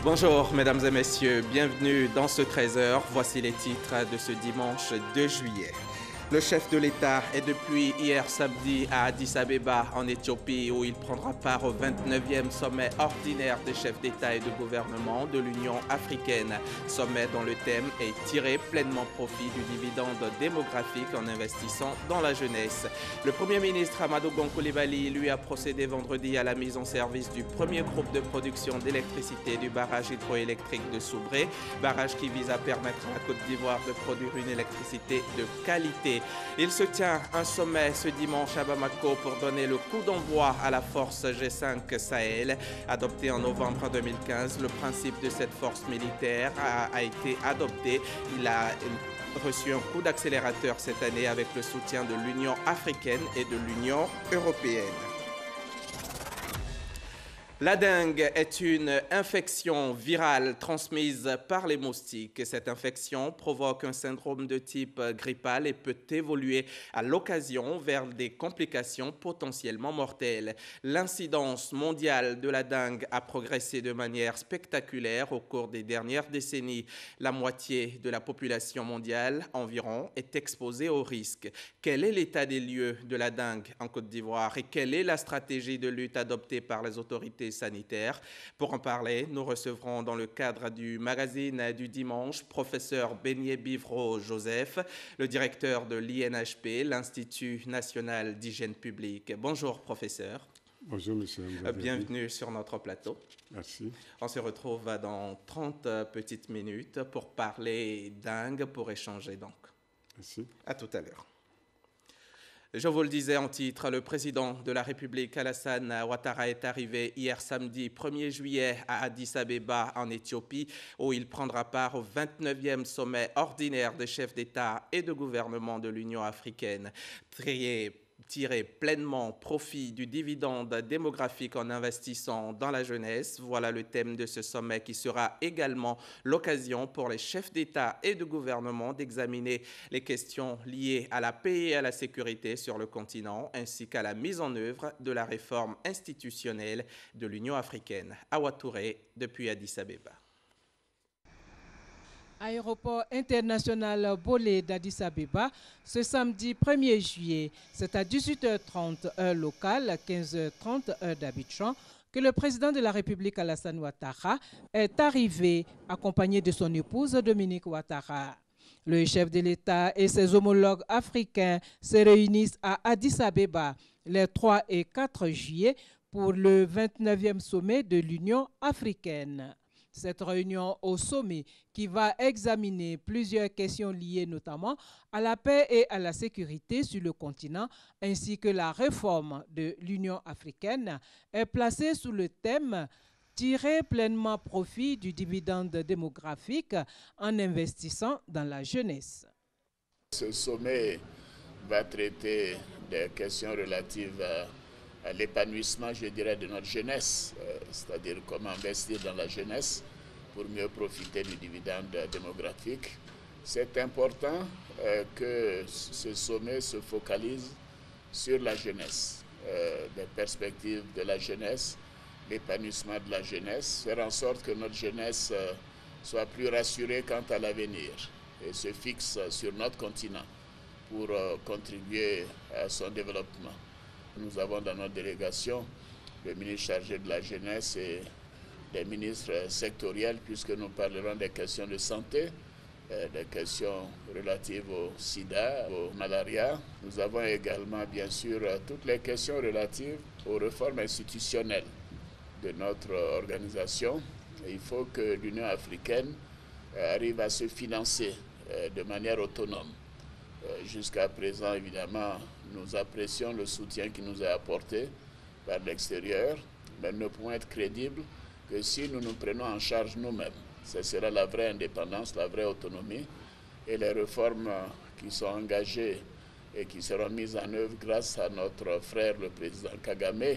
Bonjour mesdames et messieurs, bienvenue dans ce 13h. Voici les titres de ce dimanche 2 juillet. Le chef de l'État est depuis hier samedi à Addis Abeba en Éthiopie où il prendra part au 29e sommet ordinaire des chefs d'État et de gouvernement de l'Union africaine. Sommet dont le thème est tirer pleinement profit du dividende démographique en investissant dans la jeunesse. Le Premier ministre Amadou Gon Coulibaly lui a procédé vendredi à la mise en service du premier groupe de production d'électricité du barrage hydroélectrique de Soubré, barrage qui vise à permettre à la Côte d'Ivoire de produire une électricité de qualité. Il se tient un sommet ce dimanche à Bamako pour donner le coup d'envoi à la force G5 Sahel. Adopté en novembre 2015, le principe de cette force militaire a été adopté. Il a reçu un coup d'accélérateur cette année avec le soutien de l'Union africaine et de l'Union européenne. La dengue est une infection virale transmise par les moustiques. Cette infection provoque un syndrome de type grippal et peut évoluer à l'occasion vers des complications potentiellement mortelles. L'incidence mondiale de la dengue a progressé de manière spectaculaire au cours des dernières décennies. La moitié de la population mondiale environ est exposée au risque. Quel est l'état des lieux de la dengue en Côte d'Ivoire et quelle est la stratégie de lutte adoptée par les autorités sanitaires? Pour en parler, nous recevrons dans le cadre du magazine du dimanche professeur Beignet Bivro Joseph, le directeur de l'INHP, l'Institut national d'hygiène publique. Bonjour professeur. Bonjour monsieur. Bienvenue sur notre plateau. Merci. On se retrouve dans 30 petites minutes pour parler dengue, pour échanger donc. Merci. À tout à l'heure. Je vous le disais en titre, le président de la République, Alassane Ouattara, est arrivé hier samedi 1er juillet à Addis Abeba en Éthiopie, où il prendra part au 29e sommet ordinaire des chefs d'État et de gouvernement de l'Union africaine. Tirer pleinement profit du dividende démographique en investissant dans la jeunesse. Voilà le thème de ce sommet qui sera également l'occasion pour les chefs d'État et de gouvernement d'examiner les questions liées à la paix et à la sécurité sur le continent, ainsi qu'à la mise en œuvre de la réforme institutionnelle de l'Union africaine. Awa Touré, depuis Addis Abeba. Aéroport international Bolé d'Addis Abeba, ce samedi 1er juillet, c'est à 18h30 heure locale, 15h30 heure d'Abidjan, que le président de la République Alassane Ouattara est arrivé accompagné de son épouse Dominique Ouattara. Le chef de l'État et ses homologues africains se réunissent à Addis Abeba les 3 et 4 juillet pour le 29e sommet de l'Union africaine. Cette réunion au sommet qui va examiner plusieurs questions liées notamment à la paix et à la sécurité sur le continent ainsi que la réforme de l'Union africaine est placée sous le thème « Tirer pleinement profit du dividende démographique en investissant dans la jeunesse ». Ce sommet va traiter des questions relatives à l'épanouissement, je dirais, de notre jeunesse, c'est-à-dire comment investir dans la jeunesse pour mieux profiter du dividende démographique. C'est important que ce sommet se focalise sur la jeunesse, les perspectives de la jeunesse, l'épanouissement de la jeunesse, faire en sorte que notre jeunesse soit plus rassurée quant à l'avenir et se fixe sur notre continent pour contribuer à son développement. Nous avons dans notre délégation le ministre chargé de la jeunesse et des ministres sectoriels, puisque nous parlerons des questions de santé, des questions relatives au sida, au malaria. Nous avons également, bien sûr, toutes les questions relatives aux réformes institutionnelles de notre organisation. Il faut que l'Union africaine arrive à se financer de manière autonome. Jusqu'à présent, évidemment, nous apprécions le soutien qui nous est apporté par l'extérieur, mais nous ne pouvons être crédibles que si nous nous prenons en charge nous-mêmes. Ce sera la vraie indépendance, la vraie autonomie, et les réformes qui sont engagées et qui seront mises en œuvre grâce à notre frère, le président Kagame,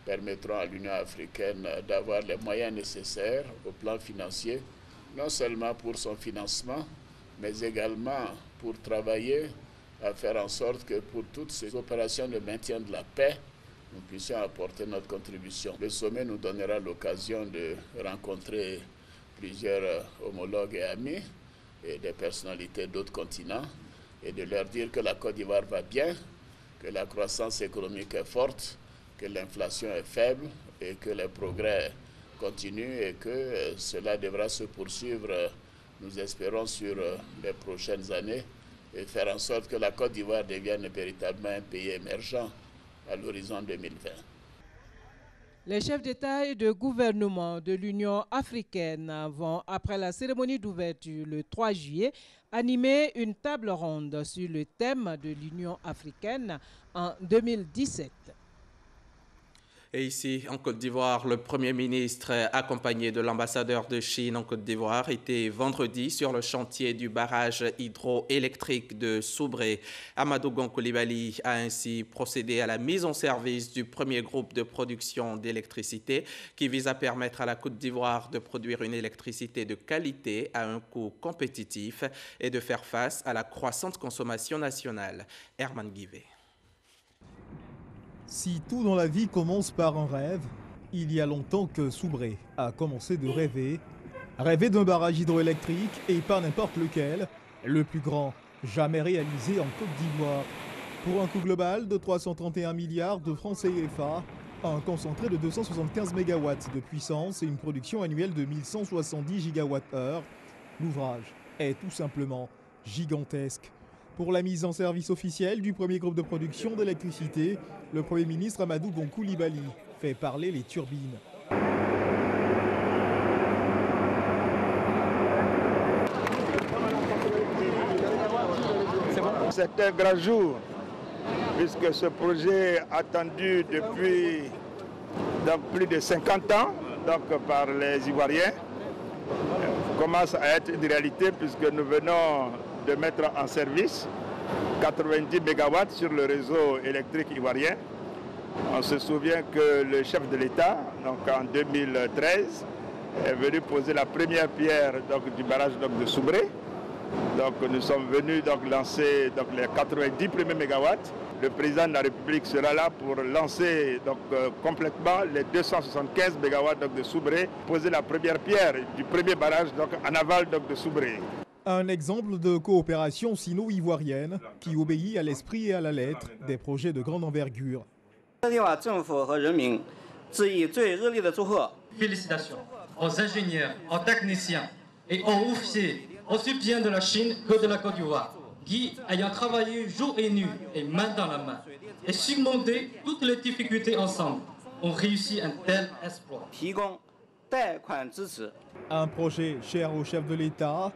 permettront à l'Union africaine d'avoir les moyens nécessaires au plan financier, non seulement pour son financement, mais également pour travailler à faire en sorte que pour toutes ces opérations de maintien de la paix, nous puissions apporter notre contribution. Le sommet nous donnera l'occasion de rencontrer plusieurs homologues et amis et des personnalités d'autres continents et de leur dire que la Côte d'Ivoire va bien, que la croissance économique est forte, que l'inflation est faible et que les progrès continuent et que cela devra se poursuivre, nous espérons, sur les prochaines années et faire en sorte que la Côte d'Ivoire devienne véritablement un pays émergent à l'horizon 2020. Les chefs d'État et de gouvernement de l'Union africaine vont, après la cérémonie d'ouverture le 3 juillet, animer une table ronde sur le thème de l'Union africaine en 2017. Et ici, en Côte d'Ivoire, le Premier ministre, accompagné de l'ambassadeur de Chine en Côte d'Ivoire, était vendredi sur le chantier du barrage hydroélectrique de Soubré. Amadou Gon Coulibaly a ainsi procédé à la mise en service du premier groupe de production d'électricité qui vise à permettre à la Côte d'Ivoire de produire une électricité de qualité à un coût compétitif et de faire face à la croissante consommation nationale. Herman Guivet. Si tout dans la vie commence par un rêve, il y a longtemps que Soubré a commencé de rêver d'un barrage hydroélectrique et pas n'importe lequel, le plus grand jamais réalisé en Côte d'Ivoire. Pour un coût global de 331 milliards de francs CFA, un concentré de 275 MW de puissance et une production annuelle de 1170 GWh, l'ouvrage est tout simplement gigantesque. Pour la mise en service officielle du premier groupe de production d'électricité, le Premier ministre Amadou Gon Coulibaly fait parler les turbines. C'est un grand jour, puisque ce projet attendu depuis plus de 50 ans par les Ivoiriens commence à être une réalité, puisque nous venons de mettre en service 90 MW sur le réseau électrique ivoirien. On se souvient que le chef de l'État, en 2013, est venu poser la première pierre du barrage de Soubré. Nous sommes venus lancer les 90 premiers mégawatts. Le président de la République sera là pour lancer complètement les 275 mégawatts de Soubré, poser la première pierre du premier barrage en aval de Soubré. Un exemple de coopération sino-ivoirienne qui obéit à l'esprit et à la lettre des projets de grande envergure. Félicitations aux ingénieurs, aux techniciens et aux officiers, aussi bien de la Chine que de la Côte d'Ivoire, qui, ayant travaillé jour et nuit et main dans la main, et surmonté toutes les difficultés ensemble, ont réussi un tel exploit. Un projet cher au chef de l'État.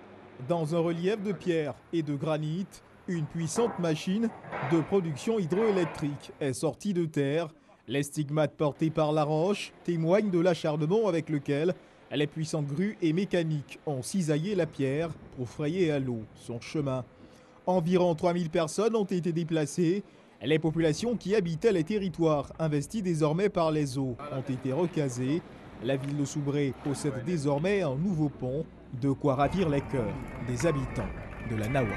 Dans un relief de pierre et de granit, une puissante machine de production hydroélectrique est sortie de terre. Les stigmates portés par la roche témoignent de l'acharnement avec lequel les puissantes grues et mécaniques ont cisaillé la pierre pour frayer à l'eau son chemin. Environ 3000 personnes ont été déplacées. Les populations qui habitaient les territoires investis désormais par les eaux ont été recasées. La ville de Soubré possède désormais un nouveau pont, de quoi ravir les cœurs des habitants de la Nawa.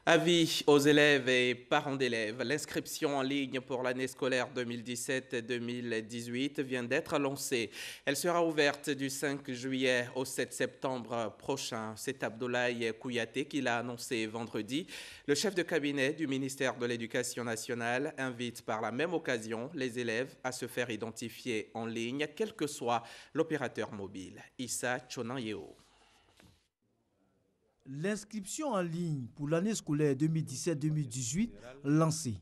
Avis aux élèves et parents d'élèves, l'inscription en ligne pour l'année scolaire 2017-2018 vient d'être lancée. Elle sera ouverte du 5 juillet au 7 septembre prochain. C'est Abdoulaye Kouyaté qui l'a annoncé vendredi. Le chef de cabinet du ministère de l'Éducation nationale invite par la même occasion les élèves à se faire identifier en ligne, quel que soit l'opérateur mobile. Issa Chonanyeo. L'inscription en ligne pour l'année scolaire 2017-2018 lancée.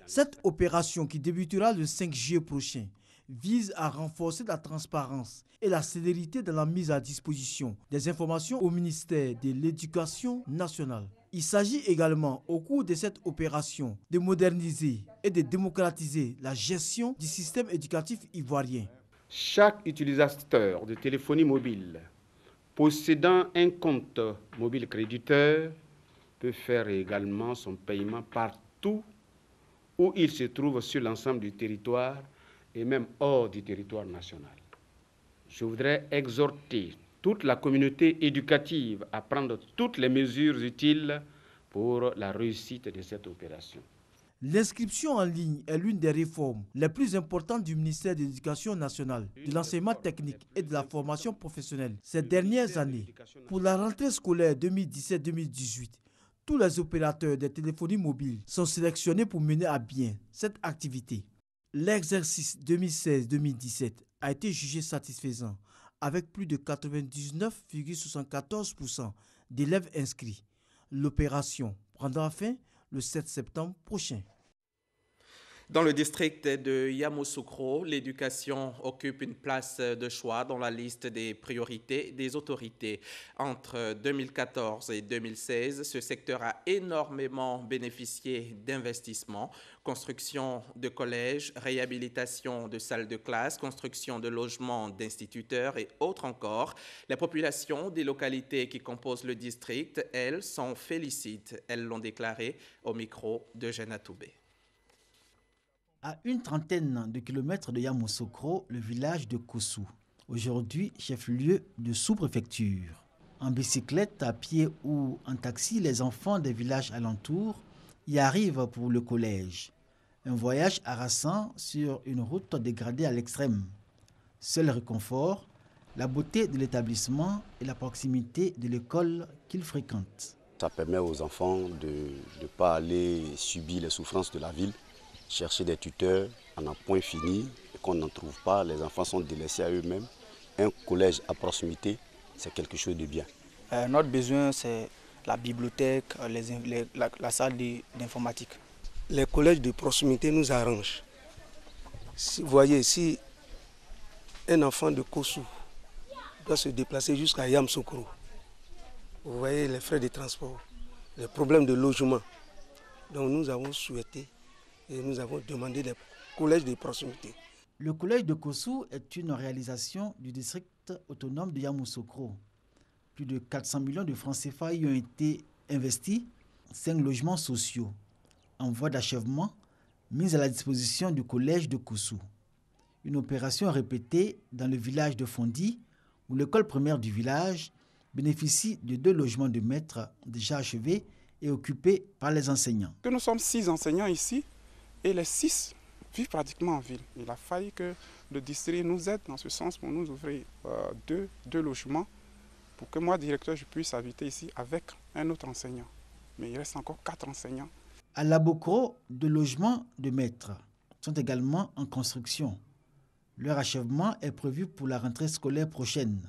Cette opération qui débutera le 5 juillet prochain vise à renforcer la transparence et la célérité dans la mise à disposition des informations au ministère de l'Éducation nationale. Il s'agit également, au cours de cette opération, de moderniser et de démocratiser la gestion du système éducatif ivoirien. Chaque utilisateur de téléphonie mobile possédant un compte mobile créditeur peut faire également son paiement partout où il se trouve sur l'ensemble du territoire et même hors du territoire national. Je voudrais exhorter toute la communauté éducative à prendre toutes les mesures utiles pour la réussite de cette opération. L'inscription en ligne est l'une des réformes les plus importantes du ministère de l'Éducation nationale, de l'enseignement technique et de la formation professionnelle ces dernières années. Pour la rentrée scolaire 2017-2018, tous les opérateurs des téléphonies mobiles sont sélectionnés pour mener à bien cette activité. L'exercice 2016-2017 a été jugé satisfaisant avec plus de 99,74% d'élèves inscrits. L'opération prendra fin le 7 septembre prochain. Dans le district de Yamoussoukro, l'éducation occupe une place de choix dans la liste des priorités des autorités. Entre 2014 et 2016, ce secteur a énormément bénéficié d'investissements, construction de collèges, réhabilitation de salles de classe, construction de logements d'instituteurs et autres encore. La population des localités qui composent le district, elles, s'en félicitent. Elles l'ont déclaré au micro de Jeanne Toubé. À une trentaine de kilomètres de Yamoussoukro, le village de Kossou, aujourd'hui chef-lieu de sous-préfecture. En bicyclette, à pied ou en taxi, les enfants des villages alentours y arrivent pour le collège. Un voyage harassant sur une route dégradée à l'extrême. Seul réconfort, la beauté de l'établissement et la proximité de l'école qu'ils fréquentent. Ça permet aux enfants de ne pas aller subir les souffrances de la ville. Chercher des tuteurs en un point fini et qu'on n'en trouve pas, les enfants sont délaissés à eux-mêmes. Un collège à proximité, c'est quelque chose de bien. Notre besoin, c'est la bibliothèque, la salle d'informatique. Les collèges de proximité nous arrangent. Vous voyez, si un enfant de Kossou doit se déplacer jusqu'à Yamoussoukro, vous voyez les frais de transport, les problèmes de logement. Donc nous avons souhaité et nous avons demandé des collèges de proximité. Le collège de Kossou est une réalisation du district autonome de Yamoussoukro. Plus de 400 millions de francs CFA y ont été investis, 5 logements sociaux en voie d'achèvement mis à la disposition du collège de Kossou. Une opération répétée dans le village de Fondi, où l'école primaire du village bénéficie de 2 logements de maîtres déjà achevés et occupés par les enseignants. Nous sommes 6 enseignants ici. Et les 6 vivent pratiquement en ville. Il a fallu que le district nous aide dans ce sens pour nous ouvrir deux logements pour que moi, directeur, je puisse habiter ici avec un autre enseignant. Mais il reste encore 4 enseignants. À Labokro, 2 logements de maîtres sont également en construction. Leur achèvement est prévu pour la rentrée scolaire prochaine.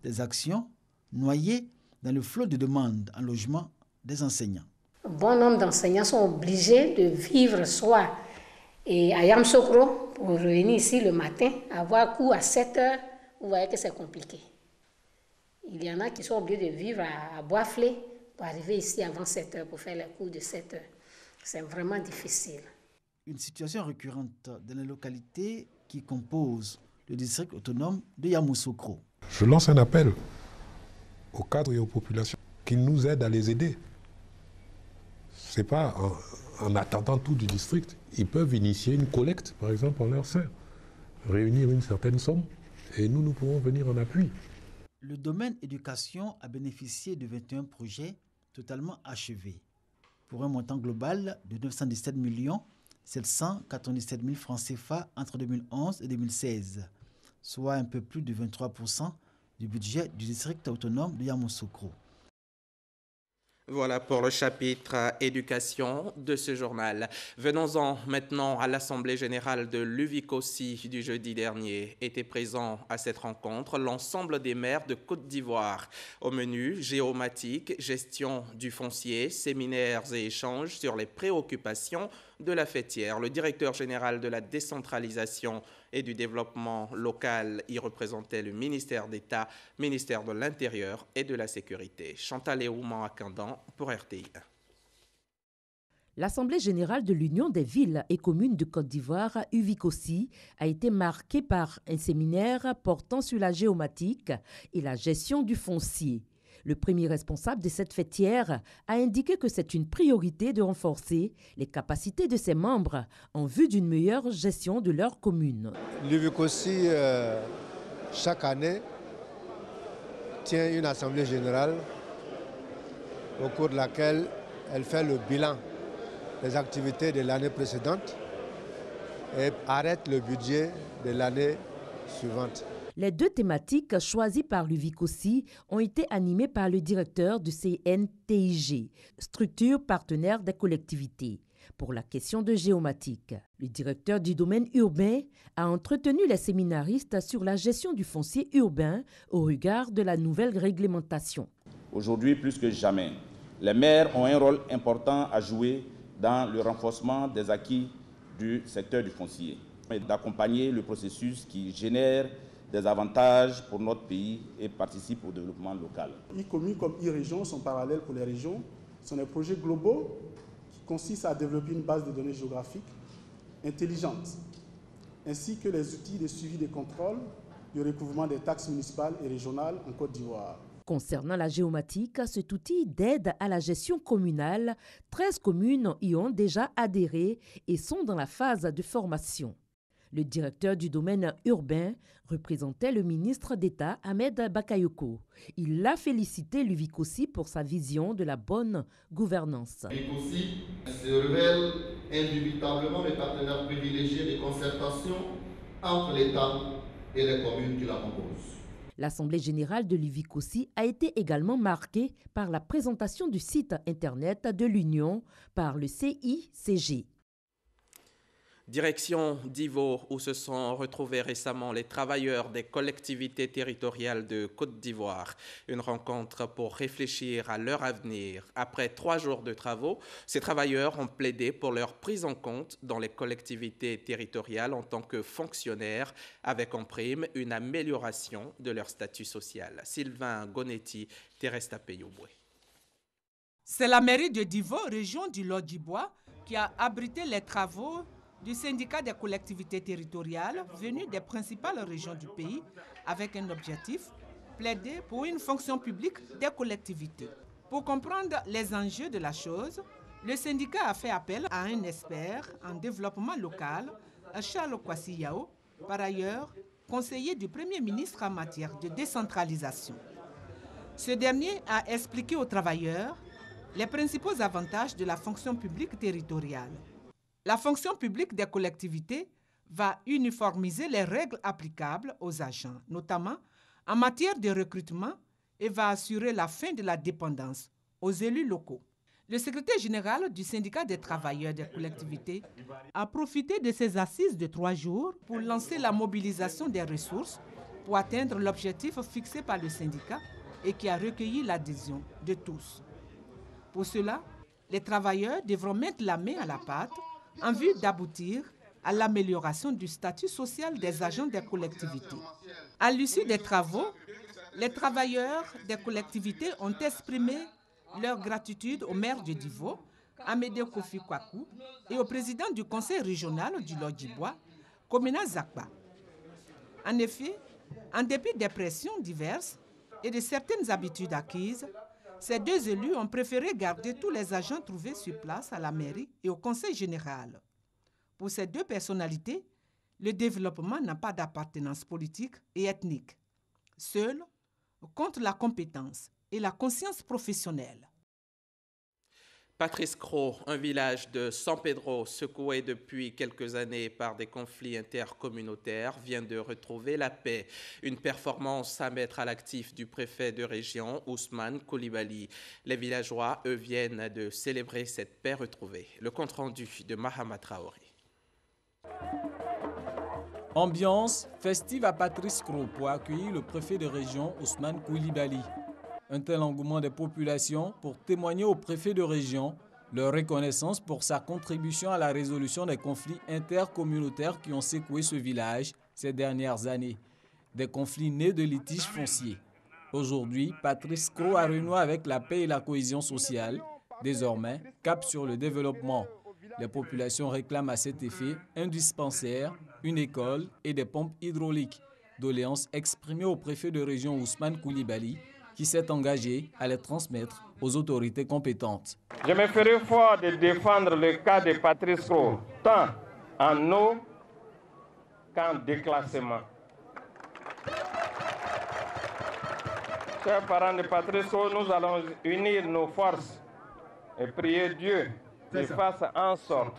Des actions noyées dans le flot de demandes en logement des enseignants. Bon nombre d'enseignants sont obligés de vivre soit à Yamoussoukro pour revenir ici le matin, avoir cours à 7 heures. Vous voyez que c'est compliqué. Il y en a qui sont obligés de vivre à Boisflé pour arriver ici avant 7 heures pour faire les cours de 7 heures. C'est vraiment difficile. Une situation récurrente dans les localités qui composent le district autonome de Yamoussoukro. Je lance un appel aux cadres et aux populations qu'ils nous aident à les aider. Ce n'est pas en attendant tout du district. Ils peuvent initier une collecte, par exemple, en leur sein, réunir une certaine somme, et nous pouvons venir en appui. Le domaine éducation a bénéficié de 21 projets totalement achevés, pour un montant global de 917 797 000 francs CFA entre 2011 et 2016, soit un peu plus de 23% du budget du district autonome de Yamoussoukro. Voilà pour le chapitre éducation de ce journal. Venons-en maintenant à l'Assemblée générale de l'UVICOSI du jeudi dernier. Étaient présents à cette rencontre l'ensemble des maires de Côte d'Ivoire. Au menu, géomatique, gestion du foncier, séminaires et échanges sur les préoccupations de la fêtière. Le directeur général de la décentralisation et du développement local y représentait le ministère d'État, ministère de l'Intérieur et de la Sécurité. Chantal Eouman Akandan pour RTI. L'Assemblée générale de l'Union des villes et communes de Côte d'Ivoire, UVICOSI, a été marquée par un séminaire portant sur la géomatique et la gestion du foncier. Le premier responsable de cette fêtière a indiqué que c'est une priorité de renforcer les capacités de ses membres en vue d'une meilleure gestion de leur commune. L'UVICOSI, chaque année, tient une assemblée générale au cours de laquelle elle fait le bilan les activités de l'année précédente et arrête le budget de l'année suivante. Les deux thématiques choisies par l'UVICOSI ont été animées par le directeur du CNTIG, structure partenaire des collectivités, pour la question de géomatique. Le directeur du domaine urbain a entretenu les séminaristes sur la gestion du foncier urbain au regard de la nouvelle réglementation. Aujourd'hui, plus que jamais, les maires ont un rôle important à jouer dans le renforcement des acquis du secteur du foncier et d'accompagner le processus qui génère des avantages pour notre pays et participe au développement local. E-communes comme e-région sont parallèles pour les régions. Ce sont des projets globaux qui consistent à développer une base de données géographiques intelligente, ainsi que les outils de suivi des contrôles, du recouvrement des taxes municipales et régionales en Côte d'Ivoire. Concernant la géomatique, cet outil d'aide à la gestion communale, 13 communes y ont déjà adhéré et sont dans la phase de formation. Le directeur du domaine urbain représentait le ministre d'État Ahmed Bakayoko. Il a félicité l'UVICOSI pour sa vision de la bonne gouvernance. L'UVICOSI se révèle indubitablement le partenaire privilégié de concertation entre l'État et les communes qui la composent. L'Assemblée générale de l'UVICOSI a été également marquée par la présentation du site Internet de l'Union par le CICG. Direction d'Ivo, où se sont retrouvés récemment les travailleurs des collectivités territoriales de Côte d'Ivoire. Une rencontre pour réfléchir à leur avenir. Après 3 jours de travaux, ces travailleurs ont plaidé pour leur prise en compte dans les collectivités territoriales en tant que fonctionnaires, avec en prime une amélioration de leur statut social. Sylvain Gonetti, Teresta Peyobwe. C'est la mairie de Divo, région du Lodjibois, qui a abrité les travaux du syndicat des collectivités territoriales venus des principales régions du pays avec un objectif, plaider pour une fonction publique des collectivités. Pour comprendre les enjeux de la chose, le syndicat a fait appel à un expert en développement local, Charles Kwasi Yao, par ailleurs conseiller du Premier ministre en matière de décentralisation. Ce dernier a expliqué aux travailleurs les principaux avantages de la fonction publique territoriale. La fonction publique des collectivités va uniformiser les règles applicables aux agents, notamment en matière de recrutement, et va assurer la fin de la dépendance aux élus locaux. Le secrétaire général du syndicat des travailleurs des collectivités a profité de ces assises de 3 jours pour lancer la mobilisation des ressources pour atteindre l'objectif fixé par le syndicat et qui a recueilli l'adhésion de tous. Pour cela, les travailleurs devront mettre la main à la pâte en vue d'aboutir à l'amélioration du statut social des agents des collectivités. À l'issue des travaux, les travailleurs des collectivités ont exprimé leur gratitude au maire de Divo, Amédée Kofi Kwaku, et au président du conseil régional du Lodjibois, Komina Zakba. En effet, en dépit des pressions diverses et de certaines habitudes acquises, ces 2 élus ont préféré garder tous les agents trouvés sur place à la mairie et au conseil général. Pour ces 2 personnalités, le développement n'a pas d'appartenance politique et ethnique. Seul compte la compétence et la conscience professionnelle. Patrice Cros, un village de San Pedro secoué depuis quelques années par des conflits intercommunautaires, vient de retrouver la paix. Une performance à mettre à l'actif du préfet de région, Ousmane Koulibaly. Les villageois, eux, viennent de célébrer cette paix retrouvée. Le compte-rendu de Mahama Traoré. Ambiance festive à Patrice Cros pour accueillir le préfet de région, Ousmane Koulibaly. Un tel engouement des populations pour témoigner au préfet de région leur reconnaissance pour sa contribution à la résolution des conflits intercommunautaires qui ont secoué ce village ces dernières années. Des conflits nés de litiges fonciers. Aujourd'hui, Patrice Cros a renoué avec la paix et la cohésion sociale. Désormais, cap sur le développement. Les populations réclament à cet effet un dispensaire, une école et des pompes hydrauliques. Doléances exprimées au préfet de région Ousmane Koulibaly, qui s'est engagé à les transmettre aux autorités compétentes. Je me ferai fort de défendre le cas de Patrice Cros, tant en eau qu'en déclassement. Chers parents de Patrice Cros, nous allons unir nos forces et prier Dieu et fasse en sorte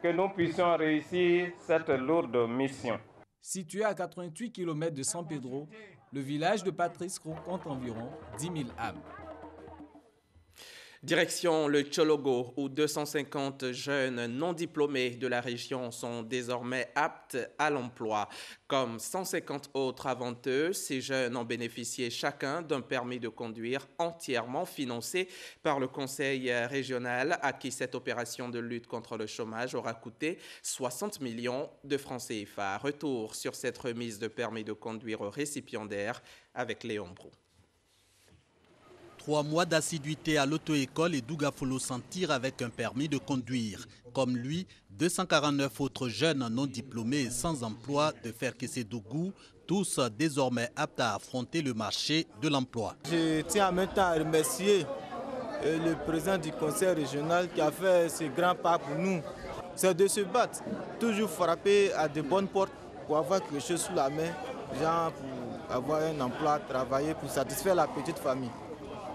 que nous puissions réussir cette lourde mission. Situé à 88 km de San Pedro, le village de Patrice Cros compte environ 10 000 âmes. Direction le Tchologo, où 250 jeunes non diplômés de la région sont désormais aptes à l'emploi. Comme 150 autres avant eux, ces jeunes ont bénéficié chacun d'un permis de conduire entièrement financé par le Conseil régional, à qui cette opération de lutte contre le chômage aura coûté 60 millions de francs CFA. Retour sur cette remise de permis de conduire aux récipiendaires avec Léon Brou. 3 mois d'assiduité à l'auto-école et Dougafolo s'en tire avec un permis de conduire. Comme lui, 249 autres jeunes non diplômés et sans emploi de Ferkessé-Dougou, tous désormais aptes à affronter le marché de l'emploi. Je tiens en même temps à remercier le président du conseil régional qui a fait ce grand pas pour nous. C'est de se battre, toujours frapper à de bonnes portes pour avoir quelque chose sous la main, genre pour avoir un emploi, travailler, pour satisfaire la petite famille.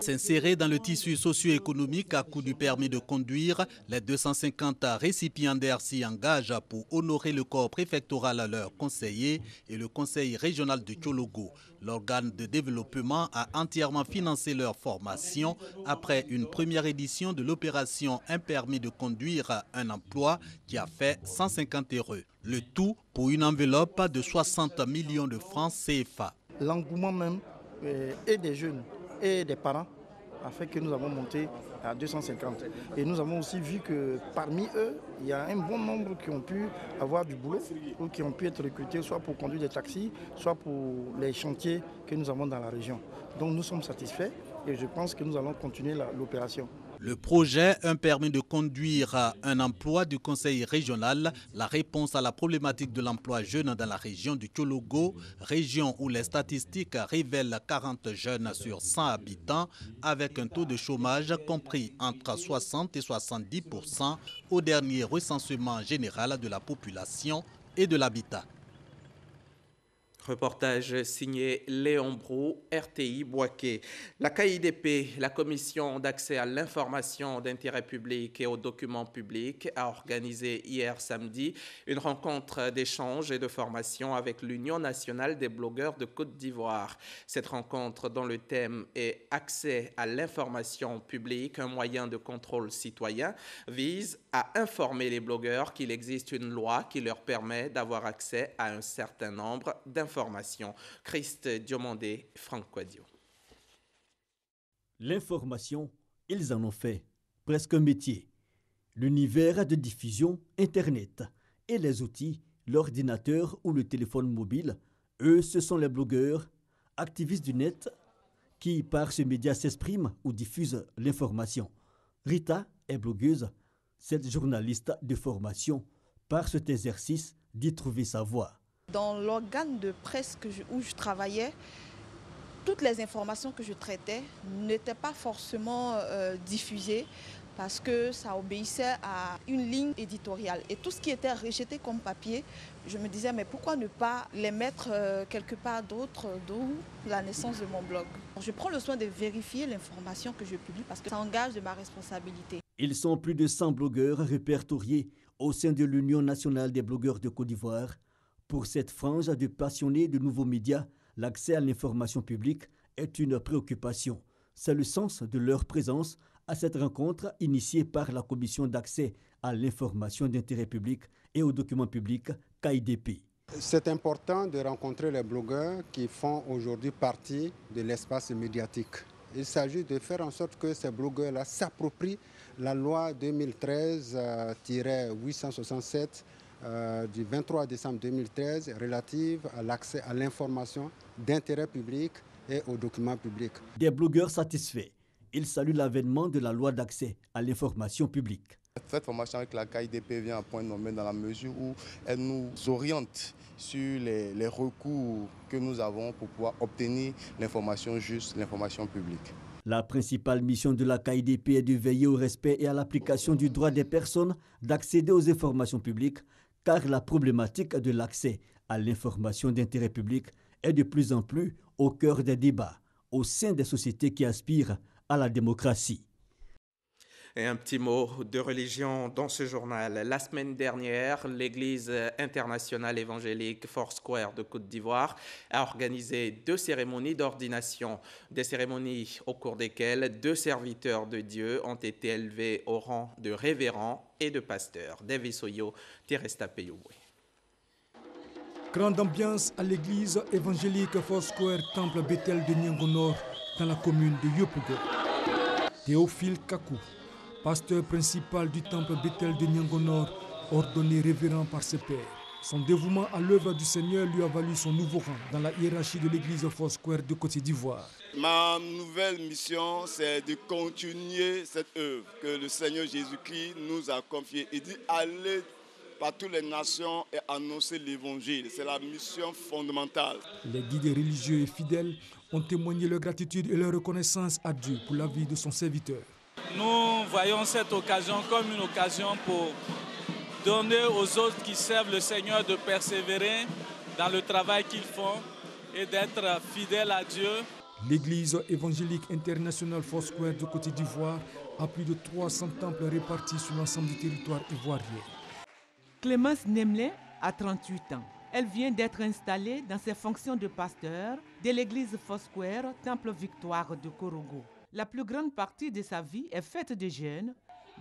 S'insérer dans le tissu socio-économique à coup du permis de conduire, les 250 récipiendaires s'y engagent pour honorer le corps préfectoral à leurs conseillers et le conseil régional de Tchologo. L'organe de développement a entièrement financé leur formation après une première édition de l'opération Un permis de conduire, un emploi qui a fait 150 heureux. Le tout pour une enveloppe de 60 millions de francs CFA. L'engouement même et des jeunes et des parents a fait que nous avons monté à 250. Et nous avons aussi vu que parmi eux, il y a un bon nombre qui ont pu avoir du boulot ou qui ont pu être recrutés soit pour conduire des taxis, soit pour les chantiers que nous avons dans la région. Donc nous sommes satisfaits et je pense que nous allons continuer l'opération. Le projet Un permis de conduire, un emploi du conseil régional, la réponse à la problématique de l'emploi jeune dans la région du Tchologo, région où les statistiques révèlent 40 jeunes sur 100 habitants, avec un taux de chômage compris entre 60 et 70% au dernier recensement général de la population et de l'habitat. Reportage signé Léon Brou, RTI Boaké. La KIDP, la Commission d'accès à l'information d'intérêt public et aux documents publics, a organisé hier samedi une rencontre d'échange et de formation avec l'Union nationale des blogueurs de Côte d'Ivoire. Cette rencontre, dont le thème est « Accès à l'information publique, un moyen de contrôle citoyen », vise à informer les blogueurs qu'il existe une loi qui leur permet d'avoir accès à un certain nombre d'informations. Christ Diomandé, Franck Quadio. L'information, ils en ont fait presque un métier. L'univers de diffusion, Internet, et les outils, l'ordinateur ou le téléphone mobile, eux, ce sont les blogueurs, activistes du net, qui par ce média s'expriment ou diffusent l'information. Rita est blogueuse, cette journaliste de formation, par cet exercice d'y trouver sa voie. Dans l'organe de presse où je travaillais, toutes les informations que je traitais n'étaient pas forcément diffusées parce que ça obéissait à une ligne éditoriale. Et tout ce qui était rejeté comme papier, je me disais, mais pourquoi ne pas les mettre quelque part d'autre, d'où la naissance de mon blog. Je prends le soin de vérifier l'information que je publie parce que ça engage de ma responsabilité. Ils sont plus de 100 blogueurs répertoriés au sein de l'Union nationale des blogueurs de Côte d'Ivoire. Pour cette frange de passionnés de nouveaux médias, l'accès à l'information publique est une préoccupation. C'est le sens de leur présence à cette rencontre initiée par la Commission d'accès à l'information d'intérêt public et aux documents publics, KIDP. C'est important de rencontrer les blogueurs qui font aujourd'hui partie de l'espace médiatique. Il s'agit de faire en sorte que ces blogueurs-là s'approprient la loi 2013-867 du 23 décembre 2013 relative à l'accès à l'information d'intérêt public et aux documents publics. Des blogueurs satisfaits, ils saluent l'avènement de la loi d'accès à l'information publique. Cette formation avec la KIDP vient à point nommé dans la mesure où elle nous oriente sur les recours que nous avons pour pouvoir obtenir l'information juste, l'information publique. La principale mission de la KIDP est de veiller au respect et à l'application du droit des personnes d'accéder aux informations publiques, car la problématique de l'accès à l'information d'intérêt public est de plus en plus au cœur des débats au sein des sociétés qui aspirent à la démocratie. Et un petit mot de religion dans ce journal. La semaine dernière, l'Église internationale évangélique Foursquare de Côte d'Ivoire a organisé 2 cérémonies d'ordination. Des cérémonies au cours desquelles 2 serviteurs de Dieu ont été élevés au rang de révérends et de pasteurs. Davis Oyo, Teresta Peyoué. Grande ambiance à l'église évangélique Foursquare Temple Bethel de Niango Nord dans la commune de Yopougo. Théophile Kakou, pasteur principal du temple Bethel de Niango Nord, ordonné révérend par ses pairs. Son dévouement à l'œuvre du Seigneur lui a valu son nouveau rang dans la hiérarchie de l'église Foursquare de Côte d'Ivoire. Ma nouvelle mission, c'est de continuer cette œuvre que le Seigneur Jésus-Christ nous a confiée. Il dit allez par toutes les nations et annoncer l'évangile. C'est la mission fondamentale. Les guides religieux et fidèles ont témoigné leur gratitude et leur reconnaissance à Dieu pour la vie de son serviteur. Nous voyons cette occasion comme une occasion pour donner aux autres qui servent le Seigneur de persévérer dans le travail qu'ils font et d'être fidèles à Dieu. L'église évangélique internationale Foursquare de Côte d'Ivoire a plus de 300 temples répartis sur l'ensemble du territoire ivoirien. Clémence Nemlé a 38 ans. Elle vient d'être installée dans ses fonctions de pasteur de l'église Foursquare, Temple Victoire de Korogo. La plus grande partie de sa vie est faite de jeûnes,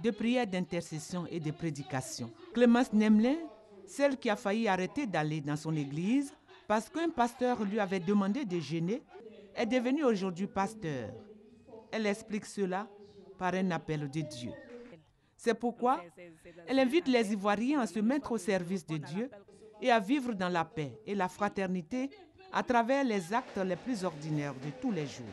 de prières d'intercession et de prédication. Clémence Nemlé, celle qui a failli arrêter d'aller dans son église parce qu'un pasteur lui avait demandé de jeûner, est devenue aujourd'hui pasteur. Elle explique cela par un appel de Dieu. C'est pourquoi elle invite les Ivoiriens à se mettre au service de Dieu et à vivre dans la paix et la fraternité à travers les actes les plus ordinaires de tous les jours.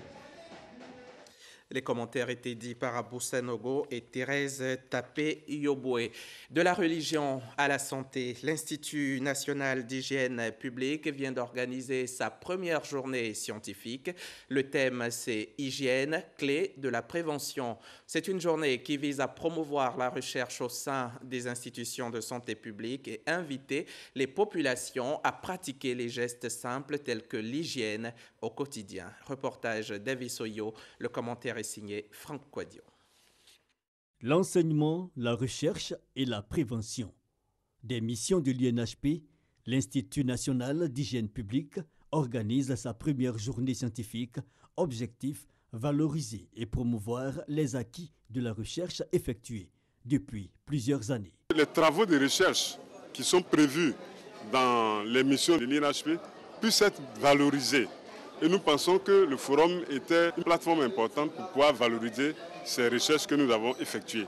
Les commentaires étaient dits par Abou Sanogo et Thérèse Tapé-Yoboué. De la religion à la santé, l'Institut national d'hygiène publique vient d'organiser sa première journée scientifique. Le thème, c'est « Hygiène, clé de la prévention ». C'est une journée qui vise à promouvoir la recherche au sein des institutions de santé publique et inviter les populations à pratiquer les gestes simples tels que l'hygiène au quotidien. Reportage Davis Oyo, le commentaire est signé Franck Quadio. L'enseignement, la recherche et la prévention. Des missions de l'INHP, l'Institut national d'hygiène publique organise sa première journée scientifique. Objectif, valoriser et promouvoir les acquis de la recherche effectuée depuis plusieurs années. Les travaux de recherche qui sont prévus dans les missions de l'INHP puissent être valorisés. Et nous pensons que le forum était une plateforme importante pour pouvoir valoriser ces recherches que nous avons effectuées.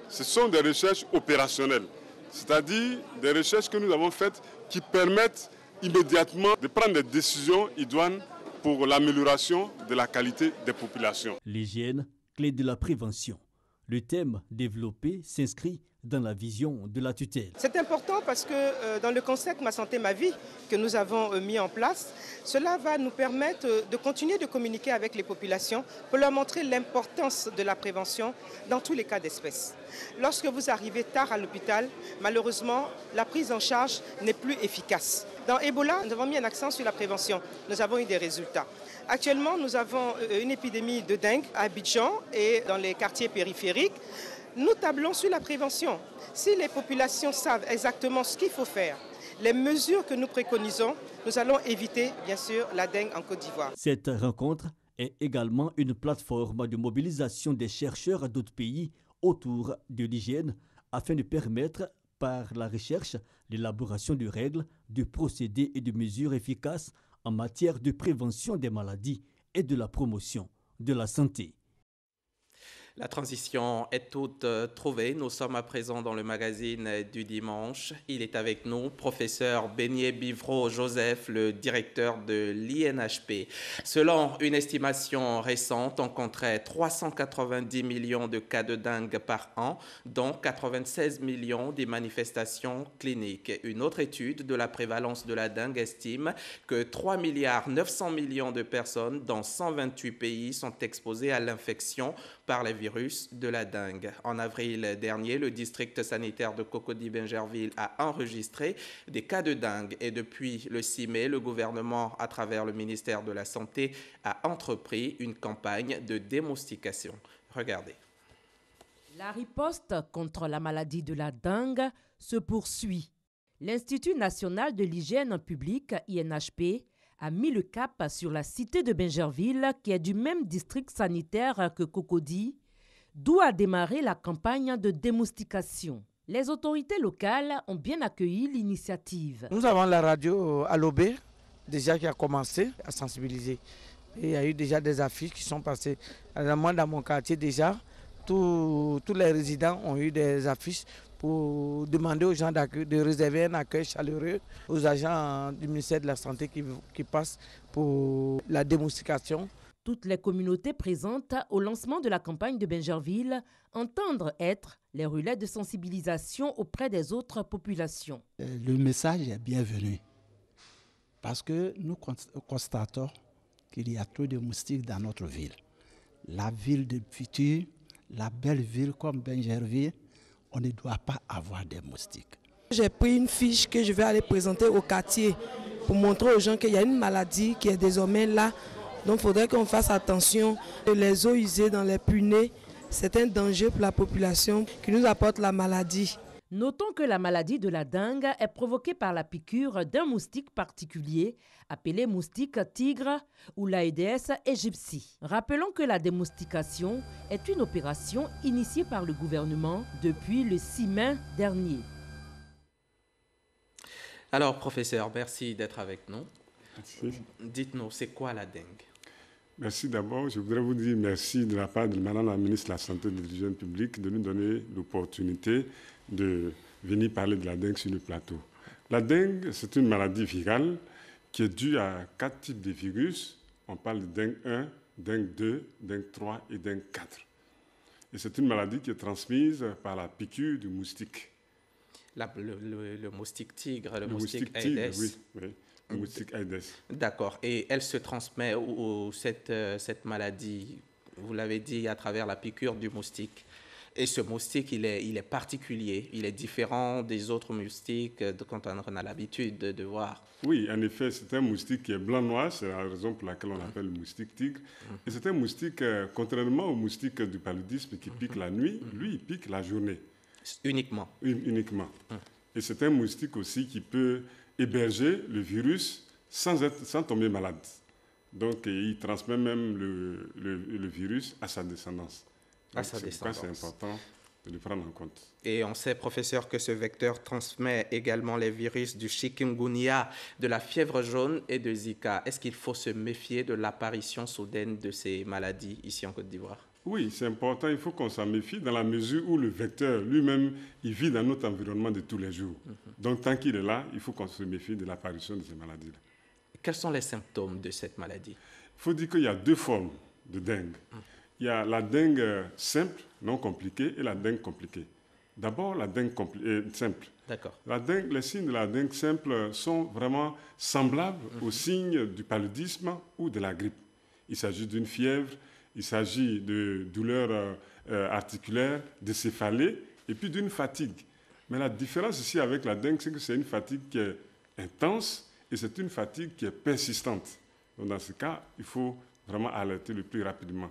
Ce sont des recherches opérationnelles, c'est-à-dire des recherches que nous avons faites qui permettent immédiatement de prendre des décisions idoines pour l'amélioration de la qualité des populations. L'hygiène, clé de la prévention. Le thème développé s'inscrit dans la vision de la tutelle. C'est important parce que dans le concept Ma santé, ma vie que nous avons mis en place, cela va nous permettre de continuer de communiquer avec les populations pour leur montrer l'importance de la prévention dans tous les cas d'espèce. Lorsque vous arrivez tard à l'hôpital, malheureusement, la prise en charge n'est plus efficace. Dans Ebola, nous avons mis un accent sur la prévention. Nous avons eu des résultats. Actuellement, nous avons une épidémie de dengue à Abidjan et dans les quartiers périphériques. Nous tablons sur la prévention. Si les populations savent exactement ce qu'il faut faire, les mesures que nous préconisons, nous allons éviter, bien sûr, la dengue en Côte d'Ivoire. Cette rencontre est également une plateforme de mobilisation des chercheurs d'autres pays autour de l'hygiène afin de permettre, par la recherche, l'élaboration de règles, de procédés et de mesures efficaces en matière de prévention des maladies et de la promotion de la santé. La transition est toute trouvée. Nous sommes à présent dans le magazine du dimanche. Il est avec nous, professeur Beignet Bivreau Joseph, le directeur de l'INHP. Selon une estimation récente, on compterait 390 millions de cas de dengue par an, dont 96 millions des manifestations cliniques. Une autre étude de la prévalence de la dengue estime que 3,9 milliards de personnes dans 128 pays sont exposées à l'infection par les virus de la dengue. En avril dernier, le district sanitaire de Cocody-Bingerville a enregistré des cas de dengue et depuis le 6 mai, le gouvernement, à travers le ministère de la Santé, a entrepris une campagne de démoustication. Regardez. La riposte contre la maladie de la dengue se poursuit. L'Institut national de l'hygiène publique, INHP, a mis le cap sur la cité de Bingerville, qui est du même district sanitaire que Cocody, d'où a démarré la campagne de démoustication. Les autorités locales ont bien accueilli l'initiative. Nous avons la radio à l'Aubé, déjà qui a commencé à sensibiliser. Et il y a eu déjà des affiches qui sont passées. Moi, dans mon quartier, déjà, tous les résidents ont eu des affiches pour demander aux gens de réserver un accueil chaleureux aux agents du ministère de la Santé qui passent pour la démoustication. Toutes les communautés présentes au lancement de la campagne de Bingerville entendent être les relais de sensibilisation auprès des autres populations. Le message est bienvenu parce que nous constatons qu'il y a trop de moustiques dans notre ville. La ville du futur, la belle ville comme Bingerville, on ne doit pas avoir des moustiques. J'ai pris une fiche que je vais aller présenter au quartier pour montrer aux gens qu'il y a une maladie qui est désormais là. Donc il faudrait qu'on fasse attention. Les eaux usées dans les punais, c'est un danger pour la population qui nous apporte la maladie. Notons que la maladie de la dengue est provoquée par la piqûre d'un moustique particulier appelé moustique tigre ou l'Aedes aegypti. Rappelons que la démoustication est une opération initiée par le gouvernement depuis le 6 mai dernier. Alors, professeur, merci d'être avec nous. Merci. Dites-nous, c'est quoi la dengue? Merci d'abord. Je voudrais vous dire merci de la part de Madame la ministre de la Santé et de l'Hygiène publique de nous donner l'opportunité de venir parler de la dengue sur le plateau. La dengue, c'est une maladie virale qui est due à 4 types de virus. On parle de dengue 1, dengue 2, dengue 3 et dengue 4. Et c'est une maladie qui est transmise par la piqûre du moustique. Le moustique tigre, le moustique Aedes. Oui, le moustique Aedes. D'accord. Et elle se transmet cette maladie, vous l'avez dit, à travers la piqûre du moustique. Et ce moustique, il est particulier, il est différent des autres moustiques quand on a l'habitude de voir. Oui, en effet, c'est un moustique qui est blanc-noir, c'est la raison pour laquelle on l'appelle le moustique tigre. Et c'est un moustique, contrairement au moustique du paludisme qui pique la nuit, lui, il pique la journée. Uniquement. Uniquement. Et c'est un moustique aussi qui peut héberger le virus sans tomber malade. Donc, il transmet même le virus à sa descendance. C'est important de le prendre en compte. Et on sait, professeur, que ce vecteur transmet également les virus du chikungunya, de la fièvre jaune et de Zika. Est-ce qu'il faut se méfier de l'apparition soudaine de ces maladies ici en Côte d'Ivoire? Oui, c'est important. Il faut qu'on s'en méfie dans la mesure où le vecteur lui-même, il vit dans notre environnement de tous les jours. Donc, tant qu'il est là, il faut qu'on se méfie de l'apparition de ces maladies-là. Quels sont les symptômes de cette maladie? Il faut dire qu'il y a 2 formes de dengue. Il y a la dengue simple, non compliquée, et la dengue compliquée. D'abord, la dengue simple. D'accord. Les signes de la dengue simple sont vraiment semblables aux signes du paludisme ou de la grippe. Il s'agit d'une fièvre, il s'agit de douleurs articulaires, de céphalées, et puis d'une fatigue. Mais la différence ici avec la dengue, c'est que c'est une fatigue qui est intense et c'est une fatigue qui est persistante. Donc dans ce cas, il faut vraiment alerter le plus rapidement.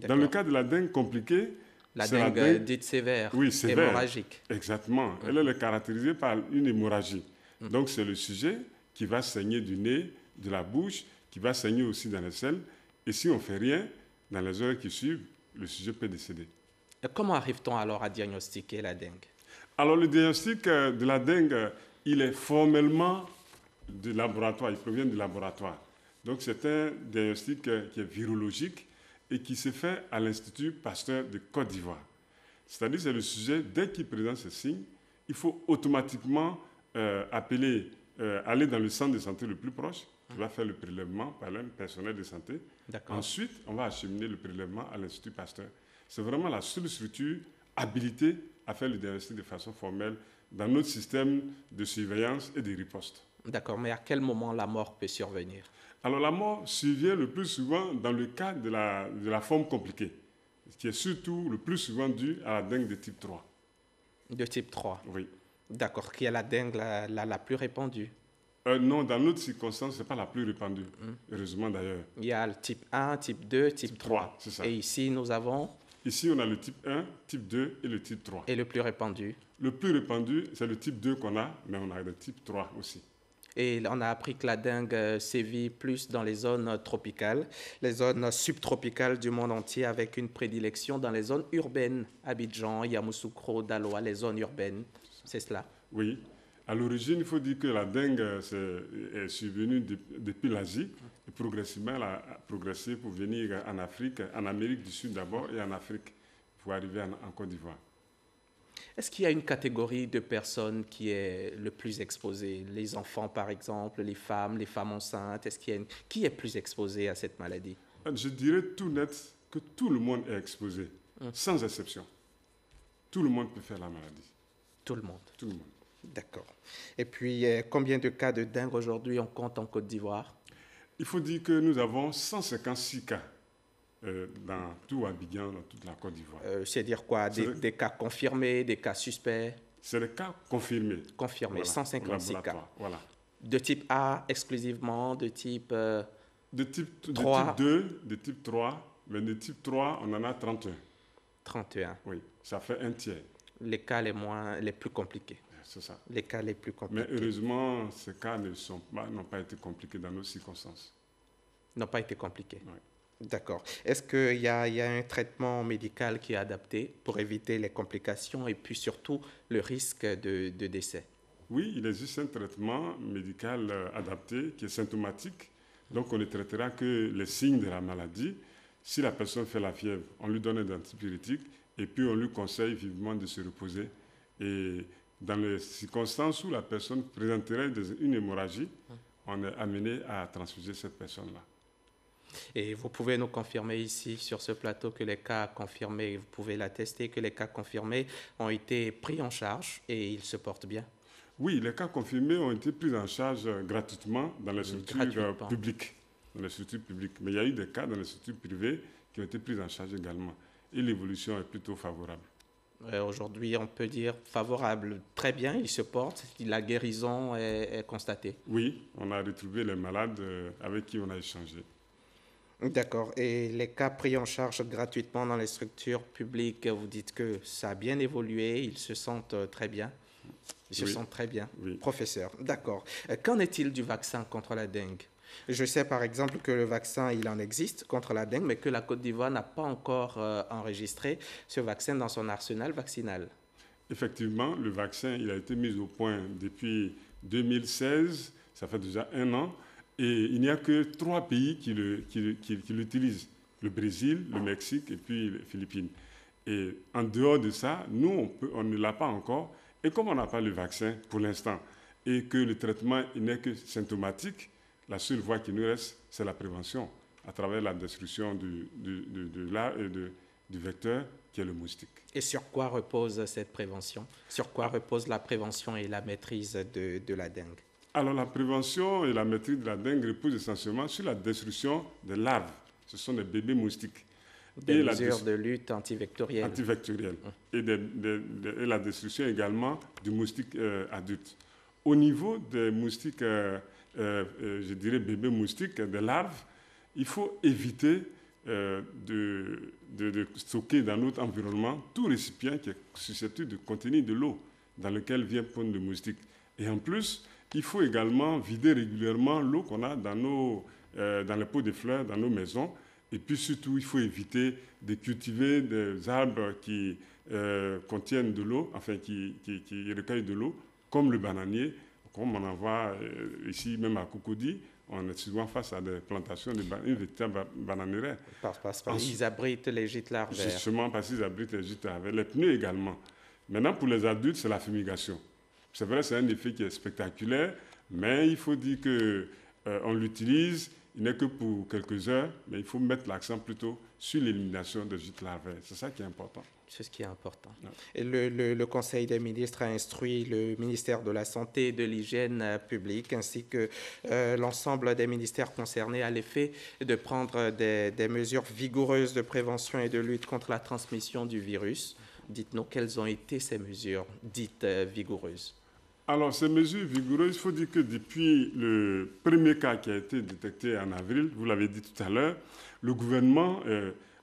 Dans le cas de la dengue compliquée, la dengue dite sévère, oui, sévère, hémorragique. Exactement. Elle est caractérisée par une hémorragie. Donc c'est le sujet qui va saigner du nez, de la bouche, qui va saigner aussi dans les selles. Et si on ne fait rien, dans les heures qui suivent, le sujet peut décéder. Et comment arrive-t-on alors à diagnostiquer la dengue? Alors le diagnostic de la dengue, il est formellement du laboratoire, il provient du laboratoire. Donc c'est un diagnostic qui est virologique et qui se fait à l'Institut Pasteur de Côte d'Ivoire. C'est-à-dire c'est le sujet, dès qu'il présente ces signes, il faut automatiquement aller dans le centre de santé le plus proche, qui va faire le prélèvement par un personnel de santé. Ensuite, on va acheminer le prélèvement à l'Institut Pasteur. C'est vraiment la seule structure habilitée à faire le diagnostic de façon formelle dans notre système de surveillance et de riposte. D'accord, mais à quel moment la mort peut survenir? Alors la mort survient le plus souvent dans le cas de la forme compliquée, qui est surtout le plus souvent due à la dengue de type 3. De type 3? Oui. D'accord, qui est la dengue la plus répandue? Non, dans notre circonstance, ce n'est pas la plus répandue, heureusement d'ailleurs. Il y a le type 1, type 2, type 3. C'est ça. Et ici, nous avons Ici, on a le type 1, type 2 et le type 3. Et le plus répandu? Le plus répandu, c'est le type 2 qu'on a, mais on a le type 3 aussi. Et on a appris que la dengue sévit plus dans les zones tropicales, les zones subtropicales du monde entier, avec une prédilection dans les zones urbaines, Abidjan, Yamoussoukro, Daloa, les zones urbaines. C'est cela? Oui. À l'origine, il faut dire que la dengue est survenue depuis l'Asie et progressivement, elle a progressé pour venir en Afrique, en Amérique du Sud d'abord et en Afrique, pour arriver en Côte d'Ivoire. Est-ce qu'il y a une catégorie de personnes qui est le plus exposée? Les enfants, par exemple, les femmes enceintes. Qui est plus exposé à cette maladie? Je dirais tout net que tout le monde est exposé, sans exception. Tout le monde peut faire la maladie. Tout le monde? Tout le monde. D'accord. Et puis, combien de cas de dengue aujourd'hui on compte en Côte d'Ivoire? Il faut dire que nous avons 156 cas dans tout Abidjan, dans toute la Côte d'Ivoire. C'est-à-dire quoi? Des cas confirmés, des cas suspects? C'est des cas confirmés. Confirmés, voilà, 156 cas. Voilà. De type A exclusivement, de type 3? De type 2, de type 3, mais de type 3, on en a 31. 31? Oui, ça fait un tiers. Les cas les plus compliqués. C'est ça. Les cas les plus compliqués. Mais heureusement, ces cas n'ont pas été compliqués dans nos circonstances. N'ont pas été compliqués. Oui. D'accord. Est-ce qu'il y a un traitement médical qui est adapté pour éviter les complications et puis surtout le risque de décès? Oui, il existe un traitement médical adapté qui est symptomatique. Donc, on ne traitera que les signes de la maladie. Si la personne fait la fièvre, on lui donne des antibiotiques et puis on lui conseille vivement de se reposer. Et dans les circonstances où la personne présenterait une hémorragie, on est amené à transfuser cette personne-là. Et vous pouvez nous confirmer ici, sur ce plateau, que les cas confirmés, vous pouvez l'attester, que les cas confirmés ont été pris en charge et ils se portent bien? Oui, les cas confirmés ont été pris en charge gratuitement dans les structures publiques. Dans les structures publiques. Mais il y a eu des cas dans les structures privées qui ont été pris en charge également. Et l'évolution est plutôt favorable. Aujourd'hui, on peut dire favorable. Très bien, il se porte, la guérison est constatée. Oui, on a retrouvé les malades avec qui on a échangé. D'accord. Et les cas pris en charge gratuitement dans les structures publiques, vous dites que ça a bien évolué, ils se sentent très bien. Ils se sentent très bien. Oui. Professeur, d'accord. Qu'en est-il du vaccin contre la dengue? Je sais par exemple que le vaccin, il en existe contre la dengue, mais que la Côte d'Ivoire n'a pas encore enregistré ce vaccin dans son arsenal vaccinal. Effectivement, le vaccin, il a été mis au point depuis 2016, ça fait déjà 1 an, et il n'y a que 3 pays qui l'utilisent, le Brésil, le Mexique et puis les Philippines. Et en dehors de ça, nous, on ne l'a pas encore, et comme on n'a pas le vaccin pour l'instant, et que le traitement n'est que symptomatique, la seule voie qui nous reste, c'est la prévention, à travers la destruction du vecteur qui est le moustique. Et sur quoi repose cette prévention? Sur quoi repose la prévention et la maîtrise de la dengue? Alors la prévention et la maîtrise de la dengue reposent essentiellement sur la destruction des larves. Ce sont des bébés moustiques. Des mesures de lutte antivectorielle. Antivectorielle. Et la destruction également du moustique adulte. Au niveau des moustiques, je dirais bébés moustiques, des larves, il faut éviter de stocker dans notre environnement tout récipient qui est susceptible de contenir de l'eau dans lequel vient pondre le moustique. Et en plus, il faut également vider régulièrement l'eau qu'on a dans les pots de fleurs, dans nos maisons. Et puis surtout, il faut éviter de cultiver des arbres qui contiennent de l'eau, enfin qui recueillent de l'eau, comme le bananier, comme on en voit ici même à Cocody. On est souvent face à des plantations de véritable bananeraie. Parce qu'ils abritent les gîtes larvaires. Justement parce qu'ils abritent les gîtes larvaires. Les pneus également. Maintenant, pour les adultes, c'est la fumigation. C'est vrai, c'est un effet qui est spectaculaire, mais il faut dire qu'on l'utilise, il n'est que pour quelques heures, mais il faut mettre l'accent plutôt sur l'élimination des gîtes larvaires. C'est ça qui est important. C'est ce qui est important. Ouais. Et le Conseil des ministres a instruit le ministère de la Santé et de l'Hygiène publique ainsi que l'ensemble des ministères concernés à l'effet de prendre des mesures vigoureuses de prévention et de lutte contre la transmission du virus. Dites-nous quelles ont été ces mesures dites vigoureuses. Alors, ces mesures vigoureuses, il faut dire que depuis le premier cas qui a été détecté en avril, vous l'avez dit tout à l'heure, le gouvernement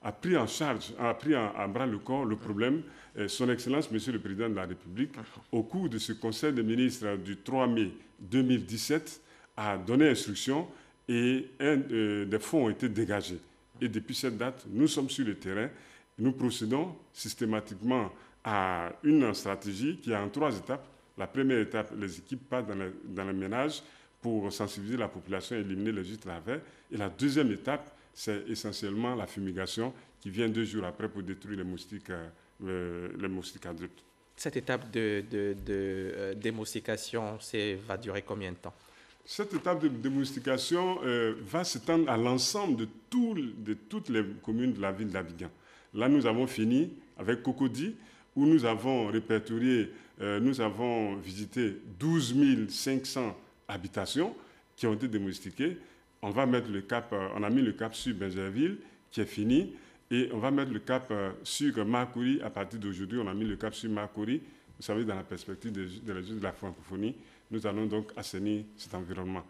a a pris en charge, a pris en bras le corps le problème. Son Excellence, Monsieur le Président de la République, au cours de ce Conseil des ministres du 3 mai 2017, a donné instruction et des fonds ont été dégagés. Et depuis cette date, nous sommes sur le terrain. Nous procédons systématiquement à une stratégie qui est en 3 étapes. La première étape, les équipes passent dans les ménages pour sensibiliser la population et éliminer les gîtes larvaires. Et la deuxième étape, c'est essentiellement la fumigation qui vient 2 jours après pour détruire les moustiques adultes. Cette étape de démoustication, va durer combien de temps? Cette étape de démoustication va s'étendre à l'ensemble de toutes les communes de la ville d'Abidjan. Là, nous avons fini avec Cocody, où nous avons répertorié, nous avons visité 12 500 habitations qui ont été démoustiquées. On va mettre le cap, on a mis le cap sur Benjerville, qui est fini, et on va mettre le cap sur Makori. À partir d'aujourd'hui, on a mis le cap sur Makori. Vous savez, dans la perspective de la francophonie, nous allons donc assainir cet environnement.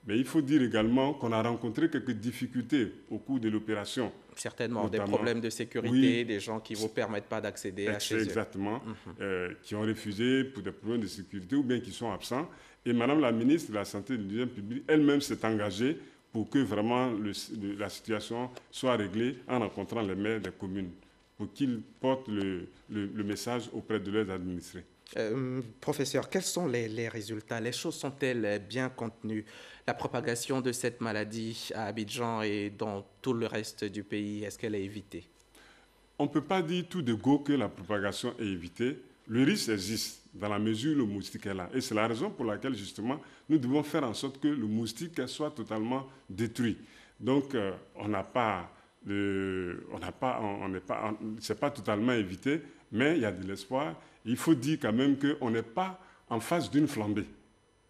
Mais il faut dire également qu'on a rencontré quelques difficultés au cours de l'opération. Certainement, notamment, des problèmes de sécurité, des gens qui ne vous permettent pas d'accéder à chez eux. Exactement, qui ont refusé pour des problèmes de sécurité ou bien qui sont absents. Et Madame la ministre de la Santé et de l'Hygiène publique, elle-même s'est engagée pour que vraiment la situation soit réglée en rencontrant les maires des communes, pour qu'ils portent le message auprès de leurs administrés. Professeur, quels sont les résultats? Les choses sont-elles bien contenues? La propagation de cette maladie à Abidjan et dans tout le reste du pays, est-ce qu'elle est évitée? On ne peut pas dire tout de go que la propagation est évitée. Le risque existe dans la mesure où le moustique est là. Et c'est la raison pour laquelle, justement, nous devons faire en sorte que le moustique soit totalement détruit. Donc, c'est pas totalement évité, mais il y a de l'espoir. Il faut dire quand même qu'on n'est pas en face d'une flambée.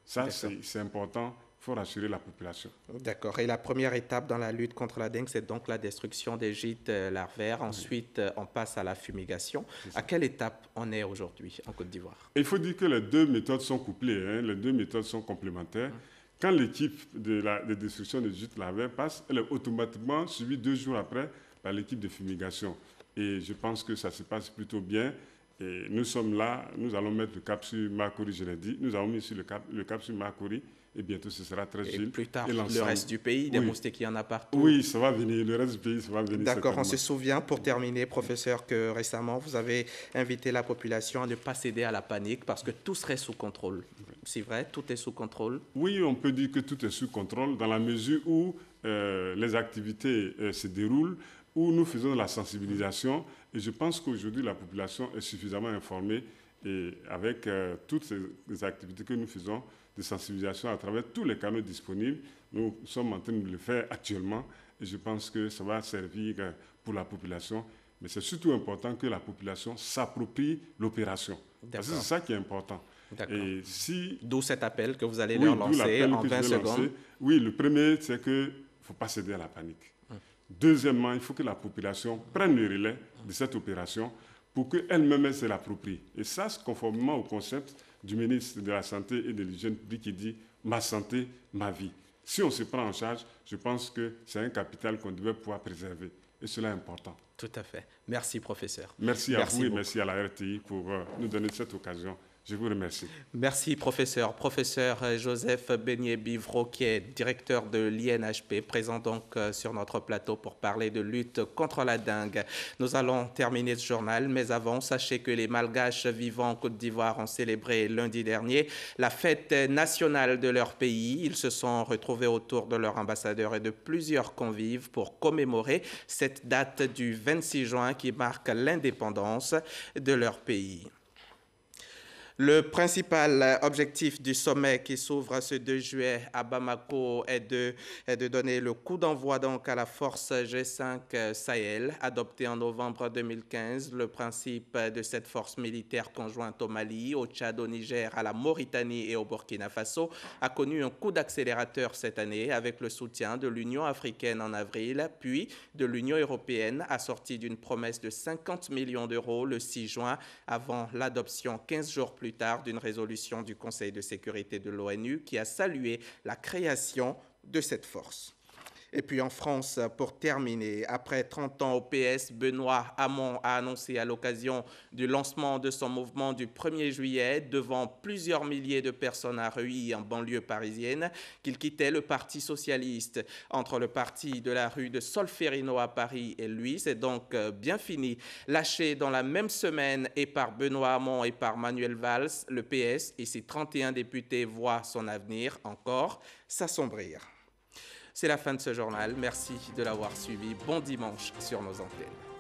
Ça, c'est important. Il faut rassurer la population. D'accord. Et la première étape dans la lutte contre la dengue, c'est donc la destruction des gîtes larvaires. Ensuite, on passe à la fumigation. À quelle étape on est aujourd'hui en Côte d'Ivoire? Il faut dire que les 2 méthodes sont couplées, les 2 méthodes sont complémentaires. Quand l'équipe de destruction des gîtes larvaires passe, elle est automatiquement suivie 2 jours après par l'équipe de fumigation. Et je pense que ça se passe plutôt bien. Et nous sommes là, nous allons mettre le cap sur Makori, je l'ai dit. Nous avons mis sur le cap sur Makori et bientôt ce sera très Gilles. Et plus tard, le reste du pays, des moustiques, il y en a partout. Oui, ça va venir, le reste du pays, ça va venir. D'accord, on se souvient, pour terminer, professeur, que récemment, vous avez invité la population à ne pas céder à la panique parce que tout serait sous contrôle. C'est vrai, tout est sous contrôle? Oui, on peut dire que tout est sous contrôle dans la mesure où les activités se déroulent, où nous faisons de la sensibilisation. Et je pense qu'aujourd'hui, la population est suffisamment informée et avec toutes ces activités que nous faisons de sensibilisation à travers tous les canaux disponibles, nous sommes en train de le faire actuellement et je pense que ça va servir pour la population. Mais c'est surtout important que la population s'approprie l'opération. Parce que c'est ça qui est important. Et d'où cet appel que vous allez leur lancer en 20 secondes. Oui, le premier, c'est qu'il ne faut pas céder à la panique. Deuxièmement, il faut que la population prenne le relais de cette opération pour qu'elle-même se l'approprie. Et ça, c'est conformément au concept du ministre de la Santé et de l'Hygiène publique qui dit « ma santé, ma vie ». Si on se prend en charge, je pense que c'est un capital qu'on devait pouvoir préserver. Et cela est important. Tout à fait. Merci, professeur. Merci à vous et merci à la RTI pour nous donner cette occasion. Je vous remercie. Merci, professeur. Professeur Joseph Beignet-Bivreau, qui est directeur de l'INHP, présent donc sur notre plateau pour parler de lutte contre la dengue. Nous allons terminer ce journal, mais avant, sachez que les Malgaches vivant en Côte d'Ivoire ont célébré lundi dernier la fête nationale de leur pays. Ils se sont retrouvés autour de leur ambassadeur et de plusieurs convives pour commémorer cette date du 26 juin qui marque l'indépendance de leur pays. Le principal objectif du sommet qui s'ouvre ce 2 juillet à Bamako est de donner le coup d'envoi donc à la force G5 Sahel, adoptée en novembre 2015. Le principe de cette force militaire conjointe au Mali, au Tchad, au Niger, à la Mauritanie et au Burkina Faso a connu un coup d'accélérateur cette année avec le soutien de l'Union africaine en avril, puis de l'Union européenne assortie d'une promesse de 50 millions d'euros le 6 juin avant l'adoption 15 jours plus tard d'une résolution du Conseil de sécurité de l'ONU qui a salué la création de cette force. Et puis en France, pour terminer, après 30 ans au PS, Benoît Hamon a annoncé à l'occasion du lancement de son mouvement du 1er juillet, devant plusieurs milliers de personnes à Reuilly en banlieue parisienne, qu'il quittait le Parti socialiste. Entre le parti de la rue de Solferino à Paris et lui, c'est donc bien fini. Lâché dans la même semaine et par Benoît Hamon et par Manuel Valls, le PS et ses 31 députés voient son avenir encore s'assombrir. C'est la fin de ce journal. Merci de l'avoir suivi. Bon dimanche sur nos antennes.